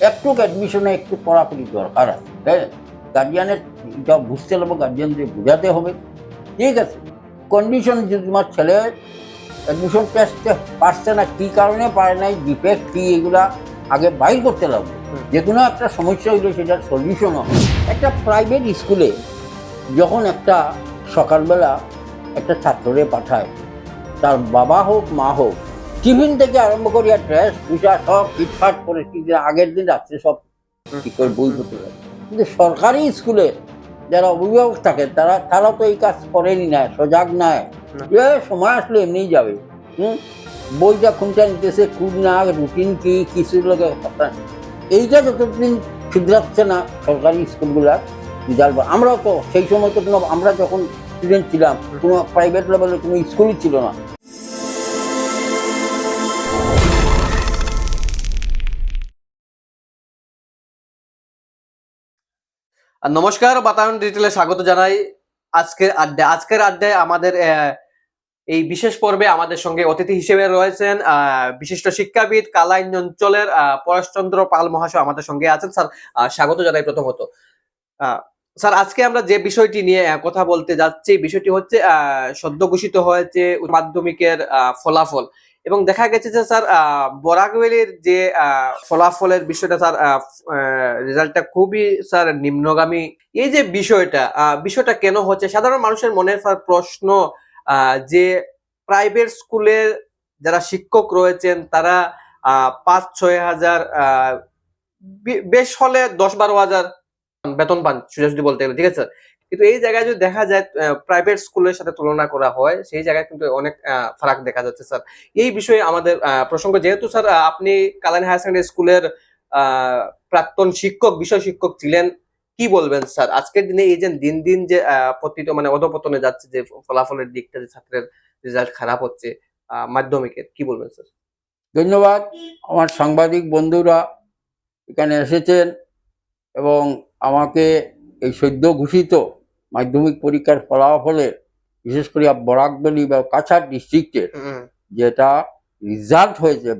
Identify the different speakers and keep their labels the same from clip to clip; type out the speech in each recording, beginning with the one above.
Speaker 1: একটু অ্যাডমিশনে একটু পড়াপড়ি দরকার আছে, হ্যাঁ। গার্জিয়ানের এটা বুঝতে হবে, গার্জিয়ানদের বোঝাতে হবে, ঠিক আছে। কন্ডিশন যে তোমার ছেলে অ্যাডমিশন টেস্টে পারছে না, কী কারণে পারে নাই, ডিফেক্ট কী, এগুলা আগে বাইর করতে লাগবে। যে কোনো একটা সমস্যা হইলে সেটার সলিউশনও একটা প্রাইভেট স্কুলে যখন একটা সকালবেলা একটা ছাত্ররে পাঠায়, তার বাবা হোক মা হোক, টিফিন থেকে আরম্ভ করিয়া ড্রেস পূজা সব ফিটফাট করে আগের দিন রাত্রে সব ঠিক করে বই পড়তে লাগে। কিন্তু সরকারি স্কুলে যারা অভিভাবক থাকে তারা তো এই কাজ করেনি, না সজাগ নয় যে সময় আসলে এমনিই যাবে। বইটা কোনটা নিতেছে, কোন না, রুটিন কি, কিছুর লোকে এইটা যতদিন শুধরাচ্ছে না সরকারি স্কুলগুলার রেজাল্ট। আমরাও তো সেই সময় তো কোনো, আমরা যখন স্টুডেন্ট ছিলাম কোনো প্রাইভেট লেভেলের কোনো স্কুলই ছিল না।
Speaker 2: নমস্কার, বাতায়ন ডিজিটালে স্বাগত জানাই। আজকের আড্ডায় আমাদের এই বিশেষ পর্বে আমাদের সঙ্গে অতিথি হিসেবে রয়েছেন বিশিষ্ট শিক্ষাবিদ কালাইন অঞ্চলের পরেশচন্দ্র পাল মহাশয় আমাদের সঙ্গে আছেন। স্যার, স্বাগত জানাই প্রথমত। স্যার, আজকে আমরা যে বিষয়টি নিয়ে কথা বলতে যাচ্ছি, বিষয়টি হচ্ছে সদ্য ঘোষিত হয়েছে মাধ্যমিকের ফলাফল, এবং দেখা গেছে যে স্যার বরাকভ্যালির যে ফলাফলের বিষয়টা স্যার, রেজাল্টটা খুবই স্যার নিম্নগামী। এই যে বিষয়টা কেন হচ্ছে, সাধারণ মানুষের মনে স্যার প্রশ্ন যে প্রাইভেট স্কুলের যারা শিক্ষক রয়েছেন তারা ৫-৬ হাজার, বেশ হলে ১০-১২ হাজার বেতন পান যদি বলতে গেলে, ঠিক আছে। কিন্তু এই জায়গায় যদি দেখা যায় প্রাইভেট স্কুলের সাথে তুলনা করা হয়, সেই জায়গায় কিন্তু অনেক ফারাক দেখা যাচ্ছে স্যার। এই বিষয়ে আমাদের প্রসঙ্গ, যেহেতু স্যার আপনি কালাইন হায়ার সেকেন্ডারি স্কুলের প্রাক্তন শিক্ষক, বিষয় শিক্ষক ছিলেন, কি বলবেন স্যার আজকের দিনে এই যে দিন দিন যে অধপতনে যাচ্ছে, যে ফলাফলের দিকটা, যে ছাত্রের রেজাল্ট খারাপ হচ্ছে মাধ্যমিকের, কি বলবেন স্যার?
Speaker 1: ধন্যবাদ। আমার সাংবাদিক বন্ধুরা এখানে এসেছেন এবং আমাকে এই সদ্য ঘোষিত মাধ্যমিক পরীক্ষার ফলাফলের, বিশেষ করে বরাকভ্যালি বা কাছাড় ডিস্ট্রিক্টের যেটা রেজাল্ট হয়েছে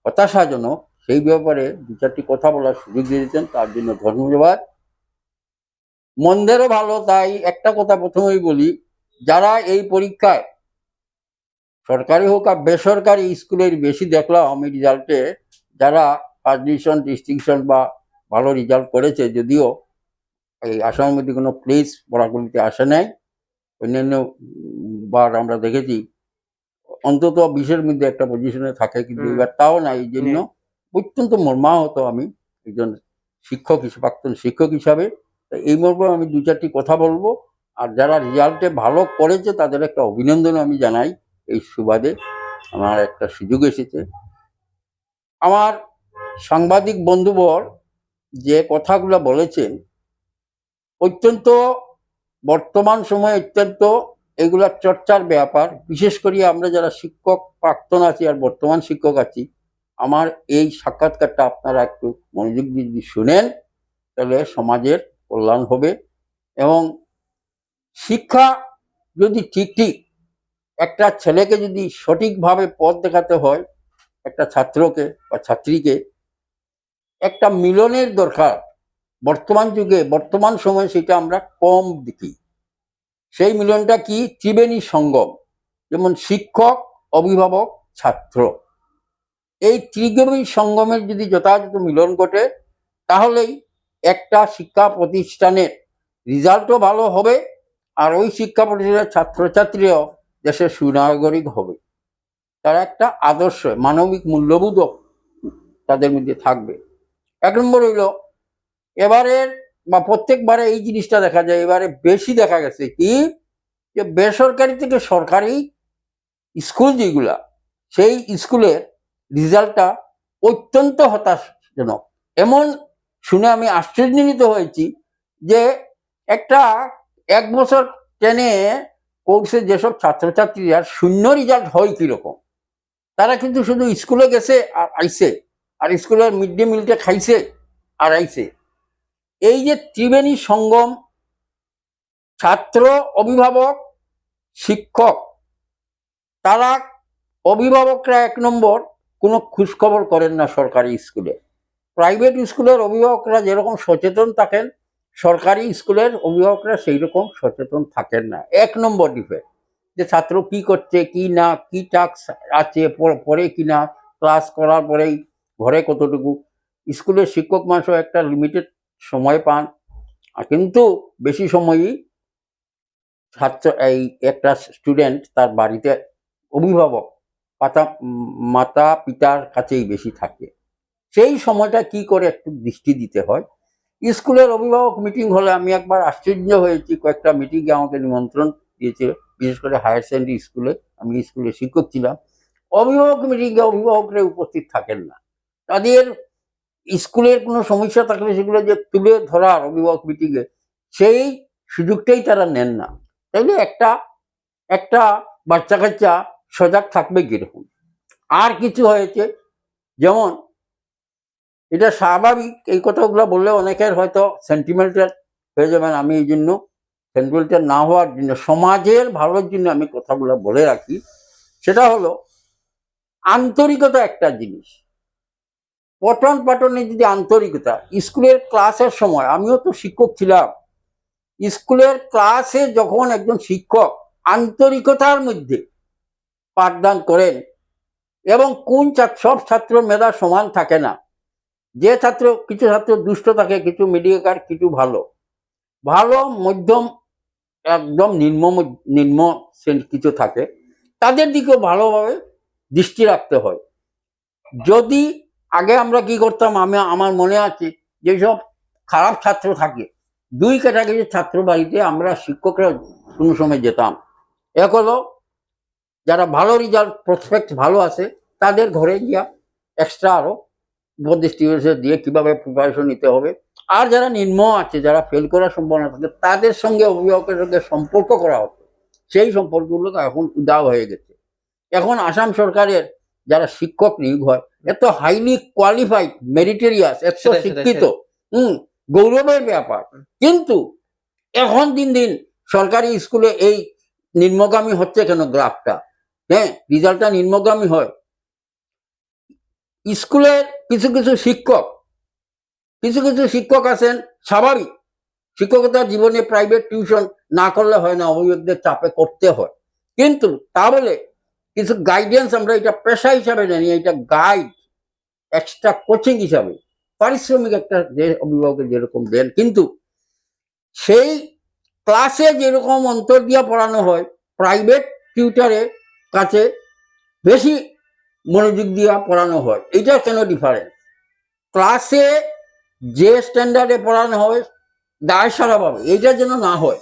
Speaker 1: হতাশাজনক, সেই ব্যাপারে দু চারটি কথা বলার সুযোগ দিয়েছেন, তার জন্য ধন্যবাদ। মন্দেরও ভালো, তাই একটা কথা প্রথমেই বলি, যারা এই পরীক্ষায় সরকারি হোক আর বেসরকারি স্কুলের বেশি দেখলাম আমি রেজাল্টে, যারা ফার্স্ট ডিভিশন, ডিস্টিংশন বা ভালো রেজাল্ট করেছে, যদিও এই আসামের মধ্যে কোনো প্লেস বরাকভ্যালিতে আসে নাই, অন্যান্য বার আমরা দেখেছি অন্তত 20-এর মধ্যে একটা পজিশনে থাকে, কিন্তু এবার তাও নাই। এই জন্য অত্যন্ত মর্মাহত আমি একজন শিক্ষক হিসেবে, প্রাক্তন শিক্ষক হিসাবে। এই মর্মে আমি দু চারটি কথা বলবো। আর যারা রেজাল্টে ভালো করেছে তাদের একটা অভিনন্দন আমি জানাই। এই সুবাদে আমার একটা সুযোগ এসেছে। আমার সাংবাদিক বন্ধুবর যে কথাগুলো বলেছেন, অত্যন্ত বর্তমান সময়ে অত্যন্ত এগুলা চর্চার ব্যাপার। বিশেষ করে আমরা যারা শিক্ষক প্রাক্তন আছি আর বর্তমান শিক্ষক আছি, আমার এই সাক্ষাৎকারটা আপনারা একটু মনোযোগ দিয়ে যদি শুনেন, তাহলে সমাজের কল্যাণ হবে। এবং শিক্ষা যদি ঠিক একটা ছেলেকে যদি সঠিকভাবে পথ দেখাতে হয়, একটা ছাত্রকে বা ছাত্রীকে, একটা মিলনের দরকার। বর্তমান যুগে, বর্তমান সময়ে সেটা আমরা কম দেখি। সেই মিলনটা কি? ত্রিবেণী সঙ্গম, যেমন শিক্ষক, অভিভাবক, ছাত্র। এই ত্রিবেণী সঙ্গমের যদি যথাযথ মিলন ঘটে, তাহলেই একটা শিক্ষা প্রতিষ্ঠানের রেজাল্টও ভালো হবে, আর ওই শিক্ষা প্রতিষ্ঠানের ছাত্রছাত্রীরাও দেশের সুনাগরিক হবে। তারা একটা আদর্শ মানবিক মূল্যবোধও তাদের মধ্যে থাকবে। এক নম্বর হইল, এবারের বা প্রত্যেকবারে এই জিনিসটা দেখা যায়, এবারে বেশি দেখা গেছে কি, যে বেসরকারি থেকে সরকারি স্কুল যেগুলা, সেই স্কুলের রেজাল্টটা অত্যন্ত হতাশাজনক। এমন শুনে আমি আশ্চর্যান্বিত হয়েছি যে একটা 1 বছর টেনে কোর্সে যেসব ছাত্রছাত্রীরা শূন্য রেজাল্ট হয় কিরকম, তারা কিন্তু শুধু স্কুলে গেছে আর আইছে, আর স্কুলের মিড ডে মিলটা খাইছে আর আইছে। এই যে ত্রিবেণী সঙ্গম, ছাত্র, অভিভাবক, শিক্ষক, তারা অভিভাবকরা 1 নম্বর কোনো খোঁজখবর করেন না সরকারি স্কুলে। প্রাইভেট স্কুলের অভিভাবকরা যেরকম সচেতন থাকেন, সরকারি স্কুলের অভিভাবকরা সেই রকম সচেতন থাকেন না। 1 নম্বর ডিফেক্ট, যে ছাত্র কি করছে কি না, কি টাস্ক আছে, পড়ে কি না, ক্লাস করার পরেই ঘরে কতটুকু। স্কুলের শিক্ষক মানুষও একটা লিমিটেড সময় পান, কিন্তু বেশি সময়ই ছাত্র এই একটা স্টুডেন্ট তার বাড়িতে অভিভাবক মাতা পিতার কাছেই বেশি থাকে। সেই সময়টা কি করে একটু দৃষ্টি দিতে হয়। স্কুলের অভিভাবক মিটিং হলে আমি একবার আশ্চর্য হয়েছি, কয়েকটা মিটিংয়ে আমাকে নিমন্ত্রণ দিয়েছিল, বিশেষ করে হায়ার সেকেন্ডারি স্কুলে, আমি স্কুলে শিক্ষক ছিলাম। অভিভাবক মিটিংয়ে অভিভাবকরা উপস্থিত থাকেন না। তাদের স্কুলের কোনো সমস্যা থাকলে সেগুলো যে তুলে ধরার অভিভাবক মিটিংয়ে, সেই সুযোগটাই তারা নেন না। তাইলে একটা একটা বাচ্চা কাচ্চা সজাগ থাকবে কিরকম। আর কিছু হয়েছে, যেমন এটা স্বাভাবিক, এই কথাগুলো বললে অনেকের হয়তো সেন্টিমেন্টাল হয়ে যাবেন, আমি এই জন্য সেন্টিমেন্টাল না হওয়ার জন্য, সমাজের ভালোর জন্য আমি কথাগুলো বলে রাখি। সেটা হলো আন্তরিকতা একটা জিনিস। পঠন পাঠনে যদি আন্তরিকতা, স্কুলের ক্লাসের সময়, আমিও তো শিক্ষক ছিলাম, স্কুলের ক্লাসে যখন একজন শিক্ষক আন্তরিকতার মধ্যে পাঠদান করেন, এবং সব ছাত্র মেধা সমান থাকে না, যে ছাত্র, কিছু ছাত্র দুষ্ট থাকে, কিছু মিডিয়াকার, কিছু ভালো, মধ্যম, একদম নিম্ন শ্রেণীর কিছু থাকে, তাদের দিকেও ভালোভাবে দৃষ্টি রাখতে হয়। যদি আগে আমরা কি করতাম, আমার মনে আছে, যেসব খারাপ ছাত্র থাকে, 2 ক্যাটাগরির ছাত্র বাড়িতে আমরা শিক্ষকরা কোনো সময় যেতাম। এক হলো যারা ভালো রেজাল্ট, প্রসপেক্ট ভালো আছে, তাদের ঘরে গিয়া এক্সট্রা আরো উপদেষ্টি দিয়ে কিভাবে প্রিপারেশন নিতে হবে। আর যারা নিম্ন আছে, যারা ফেল করার সম্ভাবনা থাকে, তাদের সঙ্গে অভিভাবকের সঙ্গে সম্পর্ক করা হতো। সেই সম্পর্কগুলো এখন উদাও হয়ে গেছে। এখন আসাম সরকারের যারা শিক্ষক নিয়োগ হয়, এত হাইলি কোয়ালিফাইড, মেরিটেরিয়াস, এত শিক্ষিত, গৌরবের ব্যাপার। কিন্তু এখন দিন দিন সরকারি স্কুলে এই নিম্নগামী হচ্ছে কেন গ্রাফটা? হ্যাঁ, রেজাল্টটা নিম্নগামী হয়। স্কুলের কিছু কিছু শিক্ষক আছেন, স্বাভাবিক শিক্ষকতার জীবনে প্রাইভেট টিউশন না করলে হয় না, অভিভাবকদের চাপে করতে হয়। কিন্তু তা বলে কিছু গাইডেন্স, আমরা এটা পেশা হিসাবে জানি, এটা গাইড, এক্সট্রা কোচিং হিসাবে পারিশ্রমিক একটা যে অভিভাবকের যেরকম দেন, কিন্তু সেই ক্লাসে যেরকম অন্তর দিয়া পড়ানো হয়, প্রাইভেট টিউটারের কাছে বেশি মনোযোগ দিয়া পড়ানো হয়। এইটা কেন ডিফারেন্স? ক্লাসে যে স্ট্যান্ডার্ডে পড়ানো হয় দায় সারাভাবে, এইটা যেন না হয়।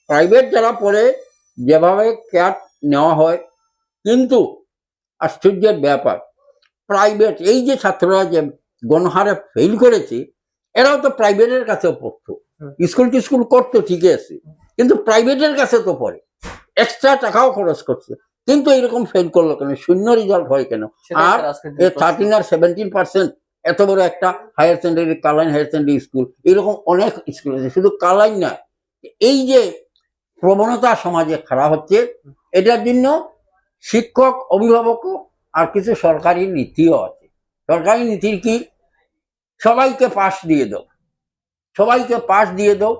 Speaker 1: প্রাইভেট যারা পড়ে যেভাবে কেয়ার নেওয়া হয়, কিন্তু আশ্চর্যের ব্যাপার, প্রাইভেট এই যে ছাত্ররা যে গণহারে ফেল করেছে, এরাও তো প্রাইভেটের কাছেও পড়তো, স্কুল করতো, ঠিক আছে, কিন্তু প্রাইভেটের কাছে তো পড়ে, এক্সট্রা টাকাও খরচ করছে, কিন্তু এইরকম ফেল করলো কেন? শূন্য রেজাল্ট হয় কেন? আর 13 আর 17% এত বড় একটা higher secondary, Kalain higher secondary school, এরকম অনেক স্কুল আছে, শুধু কালাইন না। এই যে প্রবণতা সমাজে খারাপ হচ্ছে, এটার জন্য শিক্ষক, অভিভাবক আর কিছু সরকারি নীতিও আছে। সরকারি নীতির কি? সবাইকে পাস দিয়ে দাও,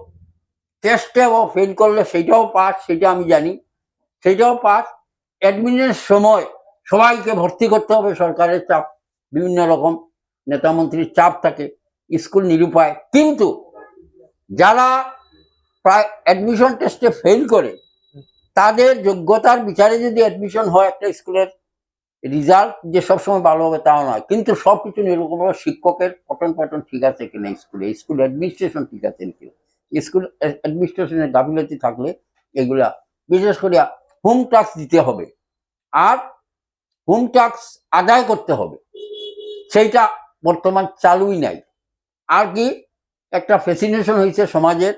Speaker 1: টেস্টে ও ফেল করলে সেটাও পাস, সেটা আমি জানি, সেটাও পাস। অ্যাডমিনের সময় সবাইকে ভর্তি করতে হবে, সরকারের চাপ, বিভিন্ন রকম নেতা মন্ত্রীর চাপ থাকে, স্কুল নিরুপায়। কিন্তু যারা প্রায় অ্যাডমিশন টেস্টে ফেল করে, তাদের যোগ্যতার বিচারে যদি অ্যাডমিশন হয় একটা স্কুলের, রেজাল্ট যে সবসময় ভালো হবে তাও নয়, কিন্তু সবকিছু নির্ভর করবে শিক্ষকের পঠন পাঠন ঠিক আছে কিনা, স্কুল অ্যাডমিনিস্ট্রেশন ঠিক আছে কিনা। স্কুল অ্যাডমিনিস্ট্রেশনের গাফিলতি থাকলে এগুলা, বিশেষ করে হোম ট্যাক্স দিতে হবে, আর হোম ট্যাক্স আদায় করতে হবে, সেইটা বর্তমান চালুই নাই। আর কি একটা ফ্যাসিনেশন হয়েছে সমাজের,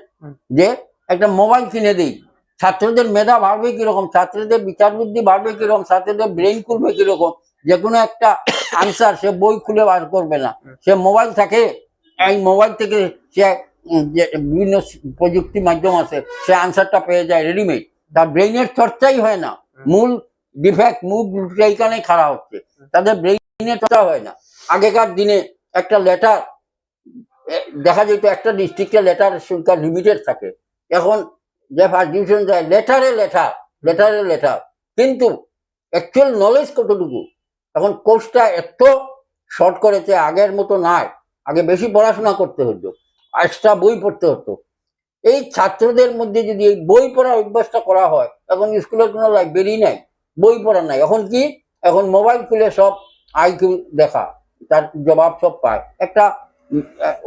Speaker 1: যে একটা মোবাইল কিনে দিই, ছাত্রদের মেধা বাড়বে কিরকম, ছাত্রদের বিচার বুদ্ধি বাড়বে কিরকম, ছাত্রদের ব্রেন খুলবে কিরকম, যে কোনো একটা আনসার সে বই খুলে বার করবে না, সে মোবাইল থাকে, এই মোবাইল থেকে সে যে বিভিন্ন প্রযুক্তি মাধ্যম আছে, সে আনসারটা পেয়ে যায় রেডিমেড, তার ব্রেইনের চর্চাই হয় না। মূল ডিফেক্ট, এইখানে খারাপ হচ্ছে, তাদের ব্রেইনের চর্চা হয় না। আগেকার দিনে একটা লেটার দেখা যেত একটা ডিস্ট্রিক্টে লেটার সংখ্যা লিমিটেড থাকে, এখন যে ফার্স্ট ডিভিশন যায় লেটারে লেটার, কিন্তু অ্যাকচুয়াল নলেজ কতটুকু, এখন কোর্সটা এত শর্ট করেছে, আগের মতো নাই, আগে বেশি পড়াশোনা করতে হতো, এক্সট্রা বই পড়তে হতো। এই ছাত্রদের মধ্যে যদি এই বই পড়ার অভ্যাসটা করা হয়, এখন স্কুলের কোনো লাইব্রেরি নাই, বই পড়া নাই, এখন কি, এখন মোবাইল খুলে সব আইকিউ দেখা, তার জবাব সব পায়। একটা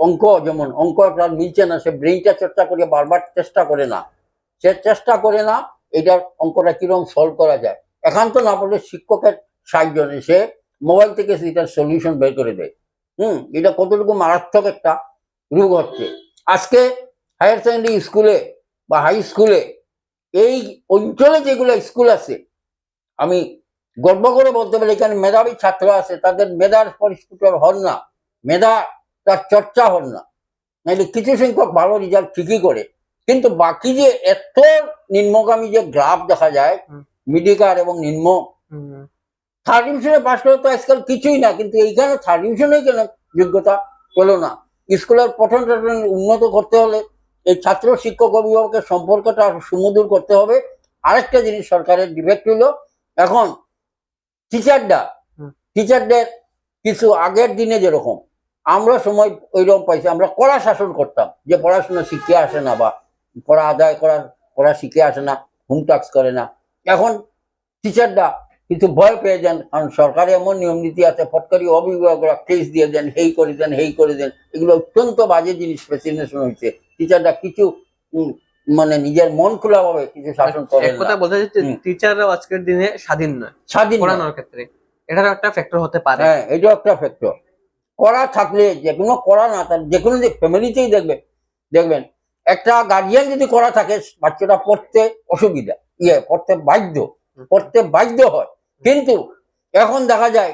Speaker 1: অঙ্ক, যেমন অঙ্ক একটা মিলছে না, সে ব্রেইনটা চর্চা করে বারবার চেষ্টা করে না, এটার অঙ্কটা কিরকম সলভ করা যায়, একান্ত না পড়লে শিক্ষকের সাহায্য নেই, সে মোবাইল থেকে সেটার সলিউশন বের করে দেয়। এটা কতটুকু মারাত্মক একটা রোগ হচ্ছে আজকে হায়ার সেকেন্ডারি স্কুলে বা হাই স্কুলে। এই অঞ্চলে যেগুলো স্কুল আছে, আমি গর্ব করে বলতে পারি এখানে মেধাবী ছাত্র আছে, তাদের মেধার পরিস্ফুট হন না, মেধা তার চর্চা হন না, নাহলে কিছু সংখ্যক ভালো রেজাল্ট ঠিকই করে, কিন্তু বাকি যে এত নিম্নগামী যে গ্রাফ দেখা যায়, মিডিকার এবং নিম্ন, থার্ড ডিভিশনে পাশ করে তো আজকাল কিছুই না, কিন্তু এইখানে থার্ড ডিভিশনে কেন যোগ্যতা পেলো না। স্কুলের পঠন পাঠন উন্নত করতে হলে এই ছাত্র শিক্ষক অভিভাবকের সম্পর্কটা সুমধুর করতে হবে। আরেকটা জিনিস সরকারের ডিফেক্ট হলো, এখন টিচারদের কিছু আগের দিনে যেরকম আমরা সময় ওইরকম পাইছি, আমরা কড়া শাসন করতাম যে পড়াশোনা শিখে আসে না, বা পড়া আদায় করা শিখে আসে না, হোম টাস্ক করে না। এখন টিচাররা কিছু ভয় পেয়ে যান, কারণ সরকারে এমন নিয়ম নীতি আছে, ফটকারি অভিভাবকরা কেস দিয়ে দেন, হেই করে দেন, এগুলো অত্যন্ত বাজে জিনিস ফ্যাসিনেশন হয়েছে। টিচাররা কিছু মানে নিজের মন খোলা ভাবে কিছু শাসন করে।
Speaker 2: এক কথা বলতে চাচ্ছি, টিচাররাও আজকের দিনে স্বাধীন নয় পড়ানোর ক্ষেত্রে, এটারও একটা ফ্যাক্টর হতে পারে।
Speaker 1: হ্যাঁ, এটাও একটা ফ্যাক্টর। করা থাকলে, যে কোনো করা না থাকলে, যে কোনো ফ্যামিলিতেই দেখবেন একটা গার্জিয়ান যদি করা থাকে, বাচ্চাটা পড়তে অসুবিধা, পড়তে বাধ্য হয়। কিন্তু এখন দেখা যায়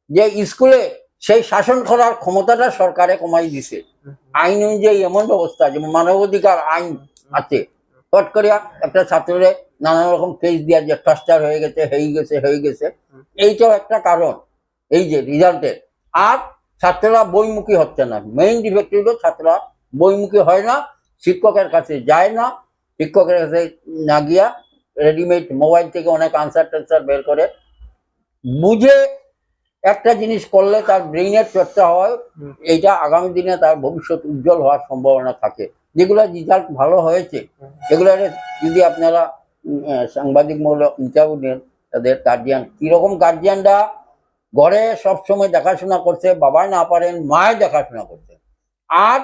Speaker 1: যে স্কুলে সেই শাসন করার ক্ষমতাটা সরকারে কমাই দিছে, আইন অনুযায়ী এমন ব্যবস্থা, যেমন মানবাধিকার আইন আছে, ফট করিয়া একটা ছাত্ররে নানা রকম কেস দিয়া যে টর্চার হয়ে গেছে, এইটাও একটা কারণ এই যে রেজাল্টের। আর ছাত্ররা বইমুখী হচ্ছে না, মেইন ডিফেক্ট হলো ছাত্ররা বইমুখী হয় না, শিক্ষকের কাছে যায় না, শিক্ষকের কাছে না গিয়া রেডিমেড মোবাইল থেকে অনেক আনসার টানসার বের করে, বুঝে একটা জিনিস করলে তার ব্রেইনের চর্চা হয়, এইটা আগামী দিনে তার ভবিষ্যৎ উজ্জ্বল হওয়ার সম্ভাবনা থাকে। যেগুলো রেজাল্ট ভালো হয়েছে এগুলো যদি আপনারা সাংবাদিকমূলক ইন্টারভিউ নেন, তাদের গার্জিয়ান কিরকম, গার্জিয়ানরা ঘরে সবসময় দেখাশোনা করছে, বাবা না পারেন মায়ের দেখাশোনা করছে, আর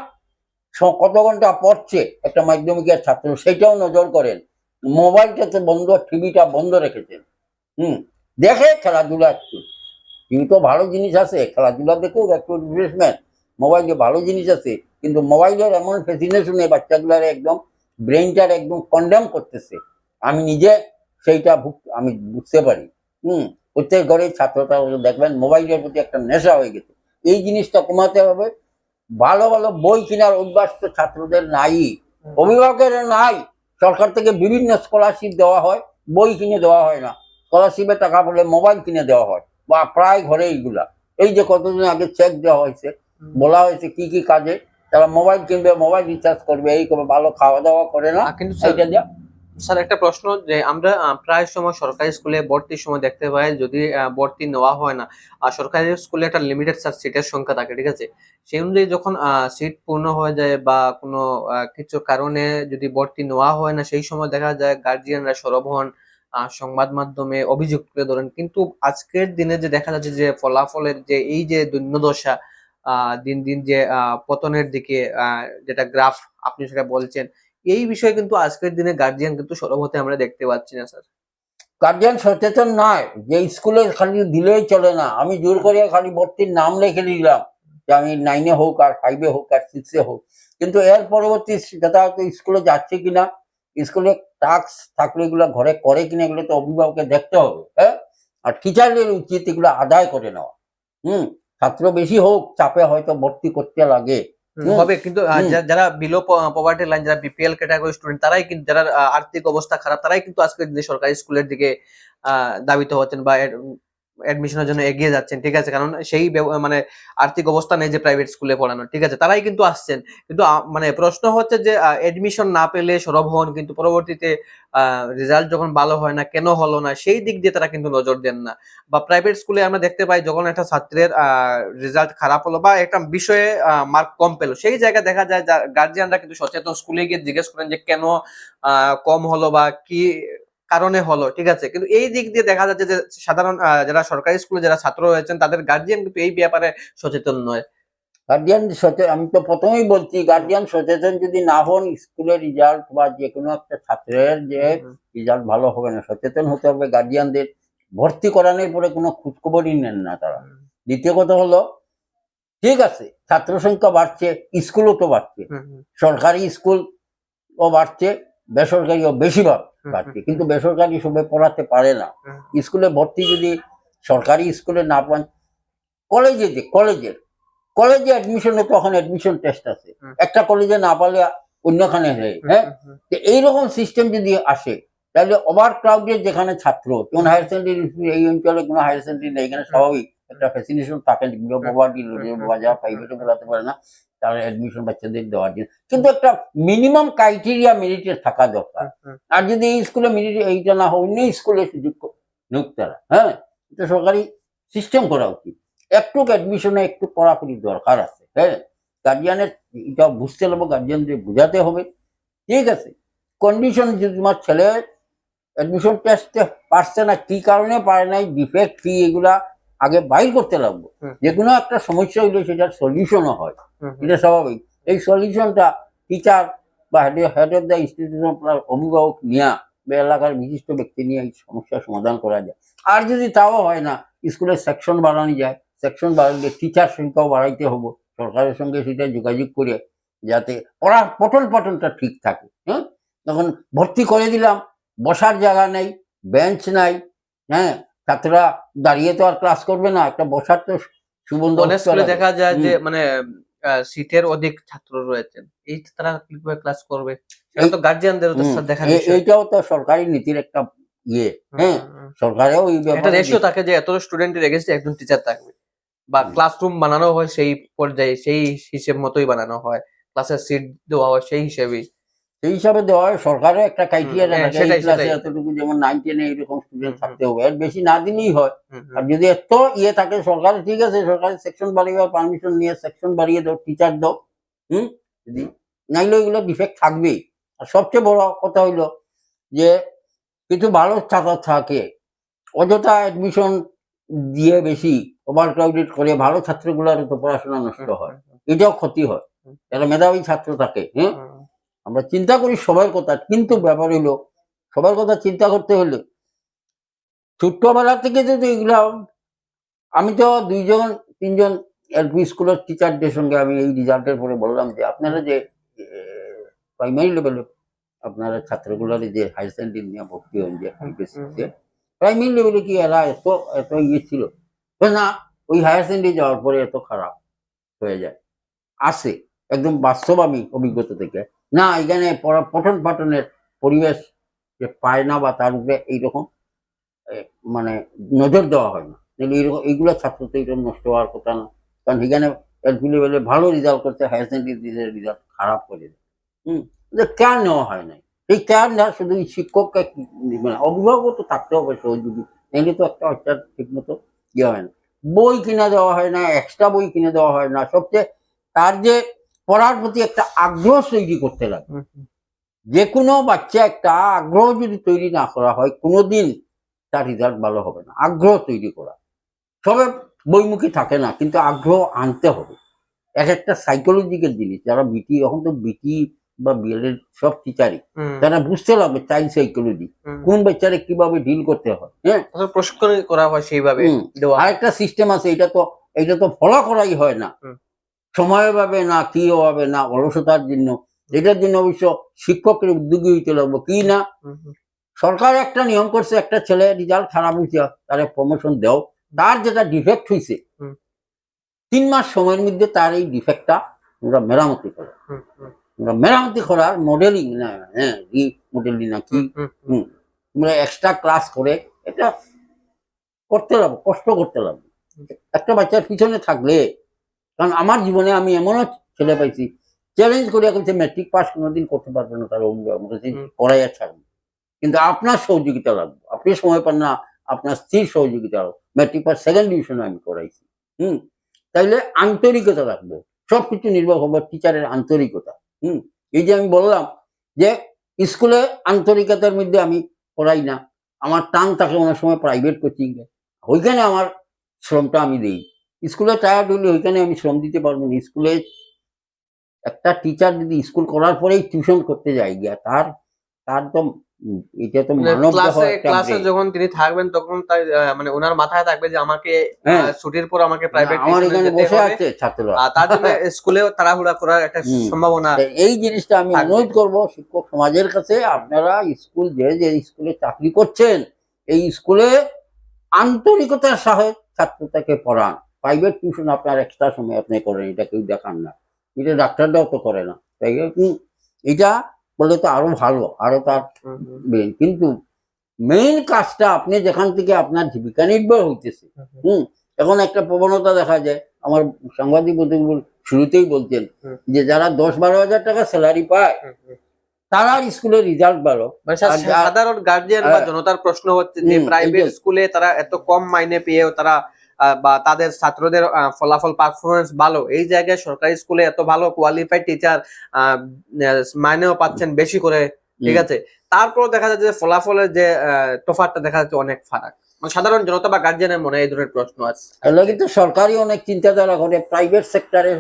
Speaker 1: কত ঘন্টা পড়ছে একটা মাধ্যমিকের ছাত্র সেটাও নজর করেন, মোবাইলটাতে বন্ধ, টিভিটা বন্ধ রেখেছেন, দেখে খেলাধুলা একটু, টিভি তো ভালো জিনিস আছে, খেলাধুলা দেখুক একটু রিফ্রেশমেন্ট, মোবাইলে ভালো জিনিস আছে, কিন্তু মোবাইলের এমন ফ্যাসিনেশনে বাচ্চাগুলার একদম ব্রেনটার একদম কন্ডেম করতেছে। আমি নিজে সেইটা আমি বুঝতে পারি। প্রত্যেক ঘরে ছাত্রটা দেখবেন মোবাইলের প্রতি একটা নেশা হয়ে গেছে, এই জিনিসটা কমাতে হবে। ভালো ভালো বই কেনার অভ্যাস তো ছাত্রদের নাই, অভিভাবকের নাই, সরকার থেকে বিভিন্ন স্কলারশিপ দেওয়া হয়, বই কিনে দেওয়া হয় না, স্কলারশিপের টাকা বলে মোবাইল কিনে দেওয়া হয়, বা প্রায় ঘরে এইগুলা। এই যে কতদিন আগে চেক দেওয়া হয়েছে, বলা হয়েছে কি কি কাজে তারা মোবাইল কিনবে, মোবাইল রিচার্জ করবে, এই করবে, ভালো খাওয়া দাওয়া করে না।
Speaker 2: কিন্তু স্যার একটা প্রশ্ন, যে আমরা প্রায় সময় সরকারি স্কুলে ভর্তির সময় দেখতে পাই, যদি ভর্তি নেওয়া হয় না, আর সরকারি স্কুলে একটা লিমিটেড সিটের সংখ্যা থাকে, ঠিক আছে, সেই অনুযায়ী যখন সিট পূর্ণ হয়ে যায় বা কোনো কিছু কারণে যদি ভর্তি নেওয়া হয় না, সেই সময় দেখা যায় গার্জিয়ানরা সরব হন, সংবাদ মাধ্যমে অভিযোগ তুলে ধরেন। কিন্তু আজকের দিনে যে দেখা যাচ্ছে যে ফলাফলের যে এই যে দৈন্যদশা, দিন দিন যে পতনের দিকে, যেটা গ্রাফ আপনি সেটা বলছেন, এই বিষয়ে কিন্তু আজকের দিনে গার্জিয়ান কিন্তু সরব হতে আমরা দেখতে পাচ্ছি না স্যার।
Speaker 1: গার্জিয়ান সচেতন নয়, যে স্কুলে খালি দিলেই চলে না, আমি জোর করে খালি ভর্তির নাম লিখে দিলাম যে আমি 9-এ হোক আর 5-এ হোক আর 6-এ হোক, কিন্তু এর পরবর্তী যথাযথ স্কুলে যাচ্ছে কিনা, স্কুলে টাস্ক থাকলে এগুলো ঘরে করে কিনা, এগুলো তো অভিভাবককে দেখতে হবে। হ্যাঁ, আর টিচারদের উচিত এগুলো আদায় করে নেওয়া। ছাত্র বেশি হোক, চাপে হয়তো ভর্তি করতে লাগে
Speaker 2: হবে, কিন্তু যারা বিলো পভার্টি লাইন, যারা বিপিএল ক্যাটাগরি স্টুডেন্ট, তারাই কিন্তু, যারা আর্থিক অবস্থা খারাপ, তারাই কিন্তু আজকের দিনে সরকারি স্কুলের দিকে দাবিত হচ্ছেন বা অ্যাডমিশনের জন্য এগিয়ে যাচ্ছেন, ঠিক আছে, কারণ সেই মানে আর্থিক অবস্থা নেই যে প্রাইভেট স্কুলে পড়ানো, ঠিক আছে, তারাই কিন্তু আসছেন। কিন্তু মানে প্রশ্ন হচ্ছে যে এডমিশন না পেলে সরব হন, কিন্তু পরবর্তীতে রেজাল্ট যখন ভালো হয় না, কেন হলো না, সেই দিক দিয়ে তারা কিন্তু নজর দেন না। বা প্রাইভেট স্কুলে আমরা দেখতে পাই যখন একটা ছাত্রের রেজাল্ট খারাপ হলো বা একটা বিষয়ে মার্ক কম পেলো, সেই জায়গায় দেখা যায় গার্জিয়ানরা কিন্তু সচেতন, স্কুলে গিয়ে জিজ্ঞেস করেন যে কেন কম হলো বা কি কারণে হলো, ঠিক আছে। কিন্তু এই দিক দিয়ে দেখা যাচ্ছে যে সাধারণ যারা সরকারি স্কুলে যারা ছাত্র রয়েছেন তাদের গার্জিয়ান কিন্তু এই ব্যাপারে সচেতন নয়।
Speaker 1: গার্ডিয়ান সচেতন, আমি তো প্রথমেই বলছি, গার্ডিয়ান সচেতন যদি না হন, স্কুলের রেজাল্ট বা যে কোনো একটা ছাত্রের যে রেজাল্ট ভালো হবে না, সচেতন হতে হবে গার্ডিয়ানদের। ভর্তি করানোর পরে কোনো খোঁজখবরই নেন না তারা। দ্বিতীয় কথা হলো, ঠিক আছে ছাত্র সংখ্যা বাড়ছে, স্কুলও তো বাড়ছে, সরকারি স্কুল ও বাড়ছে, বেসরকারিও বেশিরভাগ বাড়ছে, কিন্তু বেসরকারি সবাই পড়াতে পারে না। স্কুলে ভর্তি যদি সরকারি স্কুলে না পান, কলেজে অ্যাডমিশনে তখন অ্যাডমিশন টেস্ট আছে, একটা কলেজে না পারলে অন্যখানে হয়। হ্যাঁ, তো এইরকম সিস্টেম যদি আসে, তাহলে ওভার ক্রাউডেড যেখানে ছাত্র, যেমন হায়ার সেকেন্ডারি, এই অঞ্চলে কোনো হায়ার সেকেন্ডারি নেই, এখানে স্বাভাবিক একটা ফ্যাসিনেশন থাকে, বাবা যারা প্রাইভেটে পড়াতে পারে না তারা অ্যাডমিশন বাচ্চাদের দেওয়ার জন্য, কিন্তু একটা মিনিমাম ক্রাইটেরিয়া মেরিটের থাকা দরকার। আর যদি এই স্কুলে মেরিট এইটা না হয়, অন্য স্কুলে সুযোগ নিক তারা। হ্যাঁ, এটা সরকারি সিস্টেম করা উচিত। একটু অ্যাডমিশনে একটু কড়াকড়ি দরকার আছে। হ্যাঁ, গার্জিয়ানের এটা বুঝতে হবে, গার্জিয়ানদের বোঝাতে হবে, ঠিক আছে। কন্ডিশন যদি তোমার ছেলে অ্যাডমিশন টেস্টে পারছে না, কি কারণে পারে নাই, ডিফেক্ট কি, এগুলা আগে বাইর করতে লাগবে। যে কোনো একটা সমস্যা হইলে সেটার সলিউশনও হয়, এটা স্বাভাবিক। এই সলিউশনটা টিচার বা হেড অফ দ্য ইনস্টিটিউশন, অভিভাবক নিয়ে বা এলাকার বিশিষ্ট ব্যক্তি নিয়ে এই সমস্যার সমাধান করা যায়। আর যদি তাও হয় না, স্কুলের সেকশন বাড়ানো যায়, সেকশন বাড়ালে টিচার সংখ্যাও বাড়াইতে হবে, সরকারের সঙ্গে সেটা যোগাযোগ করে, যাতে পড়ার পঠন পাঠনটা ঠিক থাকে। হ্যাঁ, তখন ভর্তি করে দিলাম, বসার জায়গা নেই, বেঞ্চ নাই। হ্যাঁ, ছাত্ররা দাঁড়িয়ে তো আর ক্লাস করবে না, একটা বসার তো
Speaker 2: অনেক স্কুলে দেখা যায় যে মানে সিটের অধিক ছাত্র রয়েছেন, এই তারা কিভাবে ক্লাস করবে, সেটা তো গার্জিয়ানদের দেখার বিষয়।
Speaker 1: এইটাও তো সরকারি নীতির একটা ইয়ে। হ্যাঁ, সরকারেও এই
Speaker 2: একটা
Speaker 1: ব্যাপারে
Speaker 2: রেশিও থাকে যে এত স্টুডেন্টের এগেইনস্টে একজন টিচার থাকবে, বা ক্লাসরুম বানানো হয় সেই পর্যায়ে, সেই হিসেব মতোই বানানো হয়, ক্লাসের সিট দেওয়া হয় সেই হিসেবেই।
Speaker 1: সেই হিসাবে দেওয়া হয়, সরকারও একটা ক্রাইটেরিয়া থাকে, এই
Speaker 2: সেটাই
Speaker 1: ক্লাসে
Speaker 2: সেটাই।
Speaker 1: এতটুকু, যেমন 9 10 এইরকম স্টুডেন্ট থাকতে হবে, এর বেশি না দিলেই হয়। আর
Speaker 2: হুম।
Speaker 1: যদি এত ইয়ে থাকে, সরকার ঠিক আছে, সরকারের সেকশন বাড়িয়ে পারমিশন নিয়ে সেকশন বাড়িয়ে দাও, টিচার দাও। যদি নাইলে ওইগুলো ডিফেক্ট থাকবেই। আর সবচেয়ে বড় কথা হইলো যে কিছু ভালো ছাত্র থাকে, অযথা অ্যাডমিশন দিয়ে বেশি ওভার ক্রাউডেড করে ভালো ছাত্রগুলোর তো পড়াশোনা নষ্ট হয়, এটাও ক্ষতি হয়। যারা মেধাবী ছাত্র থাকে, হ্যাঁ, আমরা চিন্তা করি সবার কথা, কিন্তু ব্যাপার হলো সবার কথা চিন্তা করতে হলে ছোট্টবেলা থেকে যদি এগুলা, আমি তো 2 জন 3 জন এলপি স্কুলের টিচারদের সঙ্গে আমি এই রেজাল্টের পরে বললাম যে আপনারা যে প্রাইমারি লেভেলে আপনারা ছাত্রগুলোর যে হায়ার সেকেন্ডারি নিয়ে ভর্তি হন, যে প্রাইমারি লেভেলে কি এরা এত এত ইয়ে ছিল? না, ওই হায়ার সেকেন্ডারি যাওয়ার পরে এত খারাপ হয়ে যায়, আসে একদম বাস্তব আমি অভিজ্ঞতা থেকে। না, এখানে পঠন পাঠনের পরিবেশ যে পায় না, বা তার উপরে এইরকম মানে নজর দেওয়া হয় না। এইরকম এইগুলো ছাত্র তো এইরকম নষ্ট হওয়ার কথা না, কারণ এখানে এলপি লেভেলে ভালো রেজাল্ট করতে, হায়ার সেকেন্ডারি রেজাল্ট খারাপ করে দেয়। কেয়ার নেওয়া হয় নাই। এই কেয়ার না শুধু শিক্ষককে, মানে অভিভাবকও তো থাকতে হবে সহযোগী, এনে তো একটা ঠিক মতো ইয়ে হয় না। বই কিনে দেওয়া হয় না, এক্সট্রা বই কিনে দেওয়া হয় না, সবচেয়ে তার যে পড়ার প্রতি একটা আগ্রহ তৈরি করতে লাগে। যে কোনো বাচ্চা একটা আগ্রহ যদি তৈরি না করা হয়, কোনোদিন তার রেজাল্ট ভালো হবে না। আগ্রহ তৈরি করা, সবে বইমুখী থাকে না, কিন্তু আগ্রহ আনতে হবে। একটা সাইকোলজিক্যাল জিনিস, যারা বিটি, এখন তো বিটি বা বিএলএড সব টিচারই, তারা বুঝতে লাগবে চাইল্ড সাইকোলজি, কোন বাচ্চারে কিভাবে ডিল করতে হয়। হ্যাঁ,
Speaker 2: প্রশিক্ষণ করা হয় সেইভাবে দেওয়া।
Speaker 1: আর একটা সিস্টেম আছে, এটা তো ফলো করাই হয় না, সময় পাবে না, কি হবে না, অলসতার জন্য। এটার জন্য অবশ্য শিক্ষকের উদ্যোগী হইতে লাগবে। কি না, সরকার একটা নিয়ম করছে, একটা ছেলে রেজাল্ট খারাপ হয়েছে তারে প্রমোশন দেও, তার যেটা ডিফেক্ট হয়েছে 3 মাস সময়ের মধ্যে তার এই ডিফেক্টটা আমরা মেরামতি করো। মেরামতি করার মডেলিং না, হ্যাঁ, রিমডেলিং না কি, তোমরা এক্সট্রা ক্লাস করে এটা করতে লাগবে, কষ্ট করতে লাগবে। একটা বাচ্চার পিছনে থাকলে, কারণ আমার জীবনে আমি এমনও ছেলে পাইছি চ্যালেঞ্জ করে বলছে ম্যাট্রিক পাস কোনোদিন করতে পারবে না, তার অভিভাবক বলছে পড়াইয়া ছাড়বে, কিন্তু আপনার সহযোগিতা লাগবে, আপনি সময় পান না, আপনার স্ত্রীর সহযোগিতা লাগবে। ম্যাট্রিক পাস সেকেন্ড ডিভিশনে আমি করাইছি। তাইলে আন্তরিকতা রাখবো, সবকিছু নির্ভর করবো টিচারের আন্তরিকতা। এই যে আমি বললাম যে স্কুলে আন্তরিকতার মধ্যে আমি পড়াই না, আমার টান থাকে অনেক সময় প্রাইভেট কোচিং এ, ওইখানে আমার শ্রমটা আমি দিই। স্কুলে টায়ার্ড হইলে ওইখানে আমি শ্রম দিতে পারবো না। স্কুলে একটা টিচার যদি স্কুল করার পরেই টিউশন করতে যায় গিয়া, তার তার তো এটা তো মানব দেহ
Speaker 2: ক্লাসে
Speaker 1: একটা
Speaker 2: ক্লাসে
Speaker 1: brain।
Speaker 2: যখন তিনি থাকবেন তখন তাই মানে ওনার মাথায় থাকবে যে আমাকে
Speaker 1: হ্যাঁ,
Speaker 2: ছুটির পর আমাকে প্রাইভেট
Speaker 1: আমার
Speaker 2: টিউশনে
Speaker 1: এখানে
Speaker 2: যেতে
Speaker 1: বসে
Speaker 2: হবে,
Speaker 1: আছে ছাত্ররা।
Speaker 2: আর তার জন্য স্কুলেও তাড়াহুড়া করার একটা
Speaker 1: হুম।
Speaker 2: সম্ভাবনা
Speaker 1: তাই এই জিনিসটা আমি
Speaker 2: থাকবে।
Speaker 1: অনুরোধ করব শিক্ষক সমাজের কাছে, আপনারা স্কুল যে যে স্কুলে চাকরি করছেন, এই স্কুলে আন্তরিকতার সাথে ছাত্রটাকে পড়ান। প্রাইভেট টিউশন আপনার এক্সট্রা সময় আপনি করেন, এটা কেউ দেখান না, এটা ডাক্তাররাও তো করে না। তাই এটা বলে তো আরো ভালো, আরো তার brain। কিন্তু মেইন কাজটা আপনি যেখান থেকে আপনার জীবিকা নির্বাহ হইতেছে। এখন একটা প্রবণতা দেখা যায়, আমার সাংবাদিক বন্ধু শুরুতেই বলতেন যে যারা 10-12 হাজার টাকা স্যালারি পায় তারা স্কুলের রেজাল্ট ভালো।
Speaker 2: মানে
Speaker 1: আর যা-
Speaker 2: সাধারণ গার্জিয়ান বা
Speaker 1: হ্যাঁ,
Speaker 2: জনতার প্রশ্ন হচ্ছে যে
Speaker 1: এই
Speaker 2: প্রাইভেট
Speaker 1: যে
Speaker 2: স্কুলে তারা এত কম মাইনে পেয়েও তারা বা তাদের ছাত্রদের ফলাফল পারফরমেন্স ভালো, এই জায়গায় সরকারি স্কুলে এত ভালো কোয়ালিফাইড টিচার মাইনেও পাচ্ছেন বেশি করে, ঠিক আছে, তারপর দেখা যাচ্ছে যে ফলাফলের যে তফাৎটা দেখা যাচ্ছে অনেক ফারাক। মানে সাধারণ জনতা বা গার্জিয়ানের মনে এই ধরনের প্রশ্ন আছে।
Speaker 1: এগুলো কিন্তু সরকারি অনেক চিন্তাধারা করে, প্রাইভেট সেক্টরে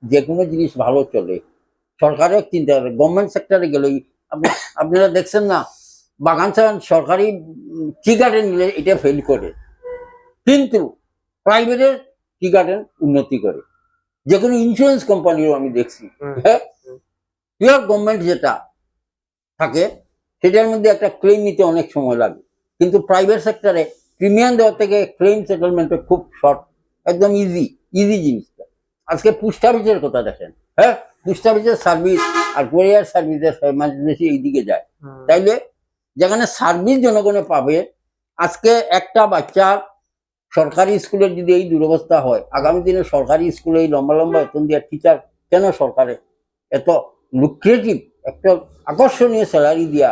Speaker 1: যে কোনো জিনিস ভালো চলে, সরকারের চিন্তা করে। গভর্নমেন্ট সেক্টরে গেলেই আপনারা দেখছেন না, বাগান সরকারি টি গার্ডেন নিলে এটা ফেল করে, কিন্তু প্রাইভেটের টি গার্ডেন উন্নতি করে। যে কোনো ইন্স্যুরেন্স কোম্পানিও আমি দেখছি, হ্যাঁ, পিওর গভর্নমেন্ট যেটা থাকে সেটার মধ্যে একটা ক্লেম নিতে অনেক সময় লাগে, কিন্তু প্রাইভেট সেক্টরে প্রিমিয়াম দেওয়ার থেকে ক্লেম সেটেলমেন্টে খুব শর্ট, একদম ইজি জিনিসটা। আজকে পোস্ট অফিসের কথা দেখেন, হ্যাঁ, পোস্ট অফিসের সার্ভিস আর কোরিয়ার সার্ভিসের বেশি এইদিকে যায়। তাইলে যেখানে সার্ভিস জনগণে পাবে, আজকে একটা বাচ্চার সরকারি স্কুলের যদি এই দুরবস্থা হয়, আগামী দিনে সরকারি স্কুলে এই লম্বা লম্বা বেতন দেওয়ার টিচার কেন সরকারে এত লুক্রেটিভ একটা আকর্ষণীয় স্যালারি দিয়া